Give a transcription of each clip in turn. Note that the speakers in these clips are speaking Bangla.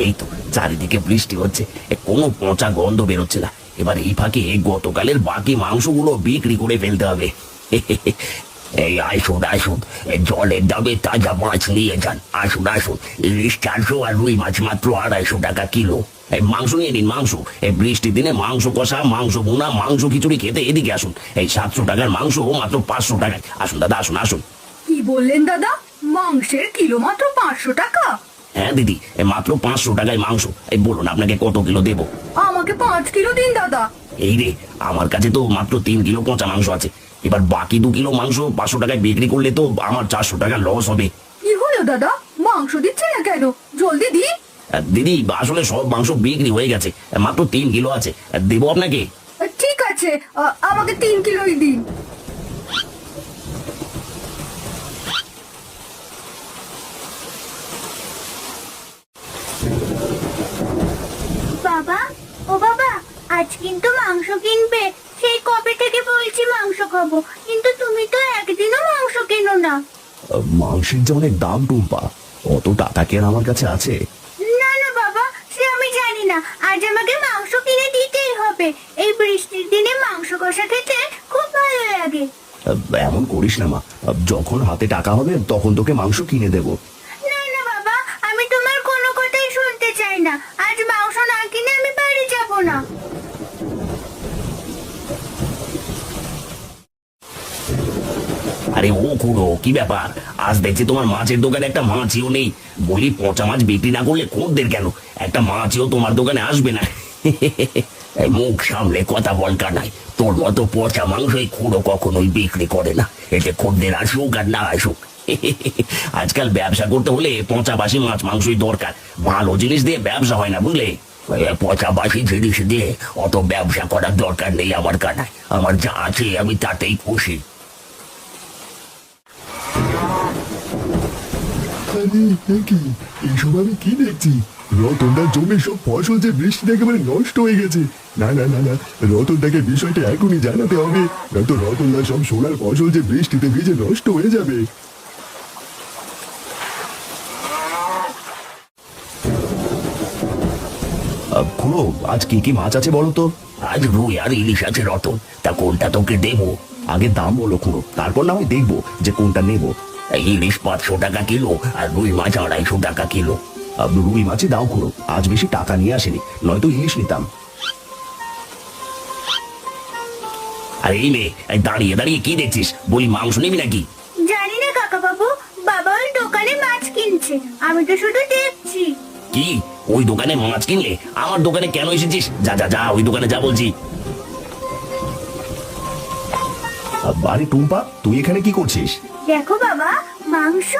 এই তো চারিদিকে বৃষ্টি হচ্ছে, কোনো পচা গন্ধ বেরোচ্ছে না। এবার এই ফাঁকে গতকালের বাকি মাংসগুলো বিক্রি করে ফেলতে হবে। এই আসুন আসুন, জলের দামে তাজা মাছ নিয়ে যান। আসুন আসুন, ইলিশ 400 আর রুই মাছ মাত্র 250 টাকা কিলো। এই মাংস নিয়ে নিন, মাংস। এই বৃষ্টির দিনে মাংস কষা, মাংস ভুনা, মাংস খিচুড়ি খেতে এদিকে আসুন। এই 700 টাকার মাংস মাত্র 500 টাকায়। আসুন দাদা, আসুন আসুন। কি বললেন দাদা? মাংসের কিলো মাত্র 500 টাকা? হ্যাঁ দিদি, মাত্র 500 টাকায় মাংস। এই বলুন আপনাকে কত কিলো দেবো? আমাকে 5 কিলো দিন দাদা। এই রে, আমার কাছে তো মাত্র 3 কিলো পচা মাংস আছে। এবার বাকি 2 কিলো মাংস 500 টাকায় বিক্রি করলে তো আমার 400 টাকা লস হবে। কি হলো দাদা, মাংস দিচ্ছে না কেন? জলদি দি। দিদি, আসলে সব মাংস বিক্রি হয়ে গেছে, মাত্র 3 কিলো আছে। দেবো আপনাকে? ঠিক আছে, আমাকে 3 কিলোই দিন। বাবা, ও বাবা, আজ কিন্তু মাংস কিনবে। সেই কবে থেকে বলছি মাংস খাবো, কিন্তু তুমি তো একদিনও মাংস কেনো না। মাংসের যে অনেক দাম টুম্পা, অত টাকা কি আর আমার কাছে আছে? না না বাবা, সে আমি জানি না, আজ আমাকে মাংস কিনে দিতেই হবে। এই বৃষ্টির দিনে মাংস কষা খেতে খুব ভালো লাগে। এমন করিস না মা, যখন হাতে টাকা হবে তখন তোকে মাংস কিনে দেবো। না না বাবা, আমি তোমার কোনো কথাই শুনতে চাই না। আজ মাংস না কিনে আমি বাড়ি যাব না। আরে ও খুড়ো, কি ব্যাপার? আজ দেখছি তোমার মাছের দোকানে একটা মাছিও নেই। বলি, পচা মাছ বিক্রি না করলে খদ্দের কেন? একটা মাছিও তোমার দোকানে আসবে না। এই মুখ সামলে কথা বল কানাই। তোর মতো পচা মাংস এই খুড়ো কখনোই বিক্রি করে না। এতে খদ্দের আসুক আর না আসুক। আজকাল ব্যবসা করতে হলে পচা বাসি মাছ মাংসই দরকার। ভালো জিনিস দিয়ে ব্যবসা হয় না, বুঝলে? পচা বাসি জিনিস দিয়ে অত ব্যবসা করার দরকার নেই আমার কানাই। আমার যা আছে আমি তাতেই খুশি। এইসব আমি কি দেখছি? রতনদার জমির সব ফসল যে বৃষ্টিতে একেবারে নষ্ট হয়ে গেছে। না না না না, রতনদাকে বিষয়টা এখনই জানাতে হবে, নয়তো রতনদার সব সোনার ফসল যে বৃষ্টিতে ভিজে নষ্ট হয়ে যাবে। খুড়ো, আজ কি কি মাছ আছে বলো তো? আজ রুই আর ইলিশ আছে রতন, তা কোনটা তোকে দেবো? আগে দাম বলো খুড়ো, তারপর না আমি দেখবো যে কোনটা নেবো। ইলিশ 500 টাকা কিলো আর রুই মাছ 250 টাকা কিলো। রুই মাছই দাও খুড়ো, আজ বেশি টাকা নিয়ে আসেনি, নয়তো ইলিশ নিতাম। আর এই মেয়ে, দাঁড়িয়ে দাঁড়িয়ে কি দেখছিস? বলি, মাংস নিবি নাকি? জানি না কাকা বাবু, বাবা ওই দোকানে মাছ কিনছে, আমি তো শুধু দেখছি। কি, ওই দোকানে মাছ কিনলে আমার দোকানে কেন এসেছিস? যা যা যা, ওই দোকানে যা বলছি। আরে টুম্পা, তুই এখানে কি করছিস? দেখো বাবা, মাংস।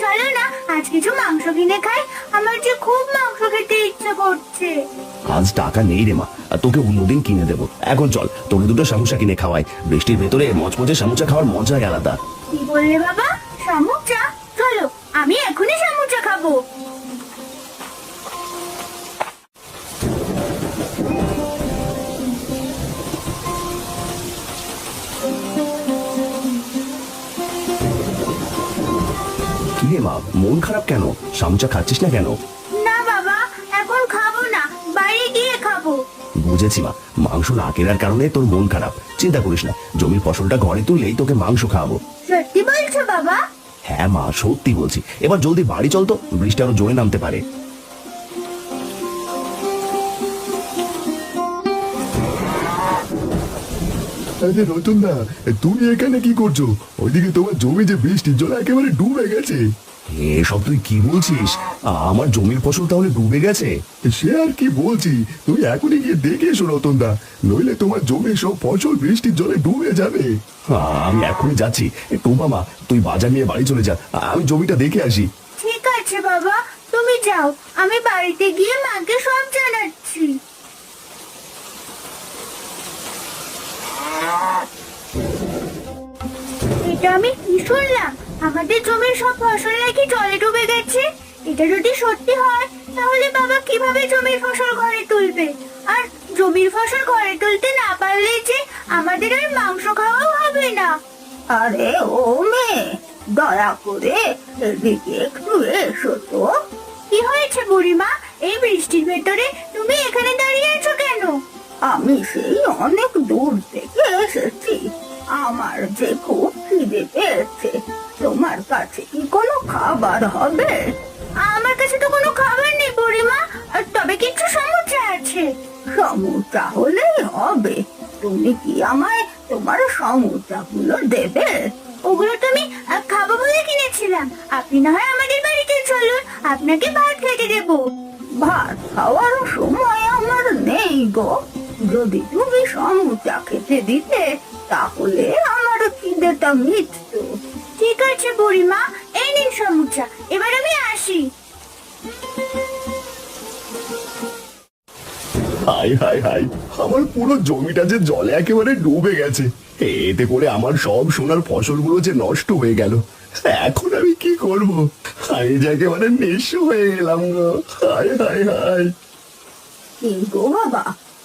চলো না আজ কিছু মাংস কিনে খাই, আমার যে খুব মাংস খেতে ইচ্ছে করছে। আজ টাকা নেই রে মা, তোকে অন্যদিন কিনে দেবো। এখন চল, তোকে দুটো সমোসা কিনে খাওয়াই। বৃষ্টির ভেতরে মচমচে সমোসা খাওয়ার মজাই আলাদা। কি বললে বাবা? সমুচা? চলো, আমি এখনই সমুচা খাবো। কি রে মা, মন খারাপ কেন? সমোসা খাচ্ছিস না কেন? না বাবা, এখন খাবো না, বাইরে গিয়ে খাবো। বুঝেছি মা, মাংস না কেনার কারণে তোর মন খারাপ। চিন্তা করিস না, জমির ফসলটা ঘরে তুললেই তোকে মাংস খাওয়াবো। সত্যি বলছো বাবা? হ্যাঁ মা, সত্যি বলছি। এবার জলদি বাড়ি চল তো, বৃষ্টি আরো জোরে নামতে পারে। আরে রতনদা, তুমি এখানে কি করছো? ওইদিকে তোমার জমি যে বৃষ্টির জন্য একেবারে ডুবে গেছে। এসব তুই কি বলছিস? আমার জমির ফসল তাহলে ডুবে গেছে? সে আর কি বলছি, তুমি এখনই গিয়ে দেখে এসো রতনদা, নইলে তোমার জমির সব ফসল বৃষ্টির জলে ডুবে যাবে। আমি এখনই যাচ্ছি। টুম্পা মা, তুই বাজার নিয়ে বাড়ি চলে যা, আমি জমিটা দেখে আসি। ঠিক আছে বাবা, তুমি যাও, আমি বাড়িতে গিয়ে মাকে সব জানাচ্ছি। এটা আমি কি শুনলাম? আমাদের জমির সব ফসল নাকি জলে ডুবে গেছে। এটা যদি সত্যি হয়, তাহলে বাবা কিভাবে জমির ফসল ঘরে তুলবে? আর জমির ফসল ঘরে তুলতে না পারলে যে আমাদের আর মাংস খাওয়াও হবে না। আরে ও মেয়ে, দয়া করে এদিকে একটু এসো তো। কি হয়েছে বুড়িমা, এই বৃষ্টির ভেতরে তুমি এখানে দাঁড়িয়ে আছো কেন? আমি সেই অনেক দূর থেকে এসেছি, আমার যে খুব খিদে পেয়েছে। তোমার কাছে কি কোনো খাবার হবে? আমার কাছে তো কোনো খাবার নেই বুড়িমা, তবে কিছু সমুচা আছে। সমুচা হলেই হবে। তুমি কি আমায় তোমার সমুচা গুলো দেবে? ওগুলো তুমি খাবো বলে কিনেছিলাম। আপনি না হয় আমাদের বাড়িতে চলুন, আপনাকে ভাত খেতে দেবো। ভাত খাওয়ার সময় আমার নেই গো। যদি তুমি সমুচা খেতে দিতে তাহলে আমার খিদেটা মিটতো। ঠিক আছে বুড়িমা, এই নিন সমুচা, এবার আমি আসি। হাই হাই হাই, আমার পুরো জমিটা যে জলে একেবারে ডুবে গেছে। এতে করে আমার সব সোনার ফসলগুলো যে নষ্ট হয়ে গেল। এখন আমি কি করব? আমি যে একেবারে নিঃস্ব হয়ে গেলাম গো। High high high. কি গো বাবা,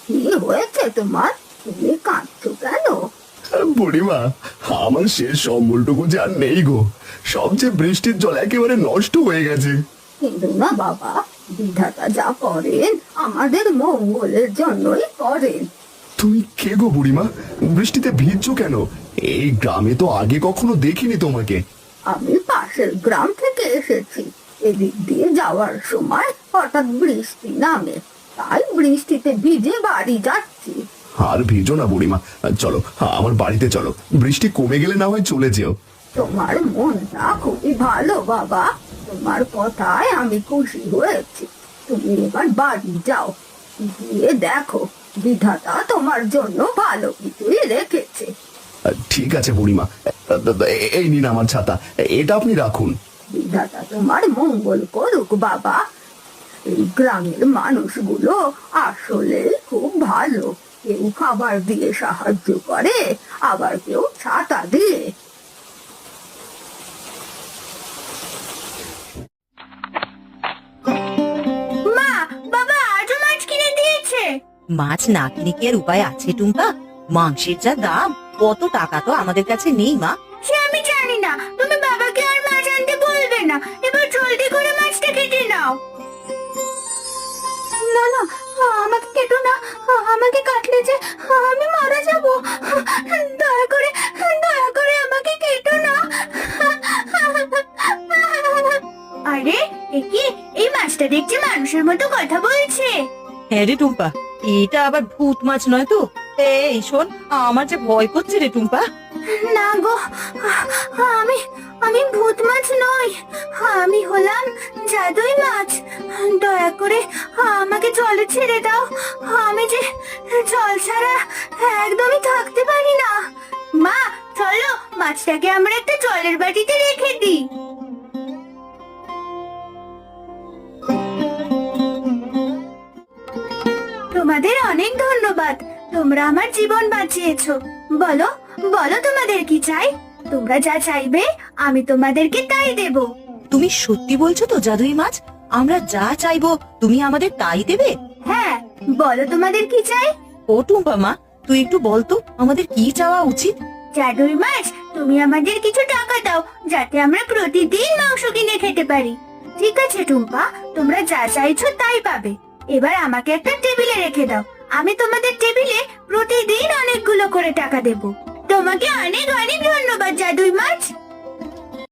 কি হয়েছে তোমার? তুমি কাঁদছো কেন? বুড়িমা, আমার শেষ সম্বলটুকু যে আর নেই গো। সব যে বৃষ্টির জল একেবারে নষ্ট হয়ে গেছে। কিন্তু না বাবা, বিধাতা যা করেন আমাদের মঙ্গলের জন্যই করেন। তুমি কে গো বুড়িমা? বৃষ্টিতে ভিজছো কেন? এই গ্রামে তো আগে কখনো দেখিনি তোমাকে। আমি পাশের গ্রাম থেকে এসেছি। এদিক দিয়ে যাওয়ার সময় হঠাৎ বৃষ্টি নামে, তাই বৃষ্টিতে ভিজে বাড়ি যাচ্ছি। আর ভিজো না বুড়িমা, চলো আমার বাড়িতে চলো। বৃষ্টি কমে গেলে না হয় চলে যেও। তোমার মনটা খুবই ভালো বাবা, তোমার কথায় আমি খুশি হয়েছি। তুমি এবার বাড়ি যাও, গিয়ে দেখো বিধাতা তোমার জন্য ভালো কিছুই রেখেছে। ঠিক আছে বুড়িমা, এই নিন আমার ছাতা, এটা আপনি রাখুন। বিধাতা তোমার মঙ্গল করুক বাবা। এই গ্রামের মানুষগুলো আসলে খুব ভালো। কেউ খাবার দিয়ে সাহায্য করে, আবার কেউ ছাতা দিয়ে। মা, বাবা আজও মাছ কিনে দিয়েছে। মাছ না কিনে কি আর উপায় আছে টুম্পা? মাংসের যা দাম, কত টাকা তো আমাদের কাছে নেই মা। সে আমি জানি না, তুমি বাবাকে আর মাছ আনতে বলবে না। এবার জলদি করে মাছটা কেটে নাও। না না, আমাকে কেটো না, আমাকে কাটলে যে আমি মারা যাব। দয়া করে আমাকে কেটো না। আরে একি, এই মাছটা দেখছি মানুষের মতো কথা বলছে। হ্যাঁ রে টুম্পা, এটা আবার ভূত মাছ নয় তো? এই শোন, আমার যে ভয় করছে রে টুম্পা। না গো, আমি ভূত মাছ নই, আমি হলাম জাদুই মাছ। দয়া করে আমাকে জলে ছেড়ে দাও, আমি যে জল ছাড়া একদমই থাকতে পারি না। মা চলো, মাছটাকে আমরা একটা জলের বাটিতে রেখে দিই। তোমাদের অনেক ধন্যবাদ, তোমরা আমার জীবন বাঁচিয়েছো। বলো বলো তোমাদের কি চাই? তোমরা যা চাইবে আমি তোমাদেরকে তাই দেব। তুমি সত্যি বলছো তো জাদুই মাছ? আমরা যা চাইবো তুমি আমাদের তাই দেবে? হ্যাঁ, বলো তোমাদের কি চাই? ও টুম্পা মা, তুই একটু বলতো আমাদের কি চাওয়া উচিত? জাদুই মাছ, তুমি আমাদের কিছু টাকা দাও যাতে আমরা প্রতিদিন মাংস কিনে খেতে পারি। ঠিক আছে টুম্পা, তোমরা যা চাইছো তাই পাবে। এবার আমাকে একটা টেবিলে রেখে দাও, আমি তোমাদের টেবিলে প্রতিদিন অনেকগুলো করে টাকা দেব। তোমাকে অনেক অনেক ধন্যবাদ জাদুই মাছ।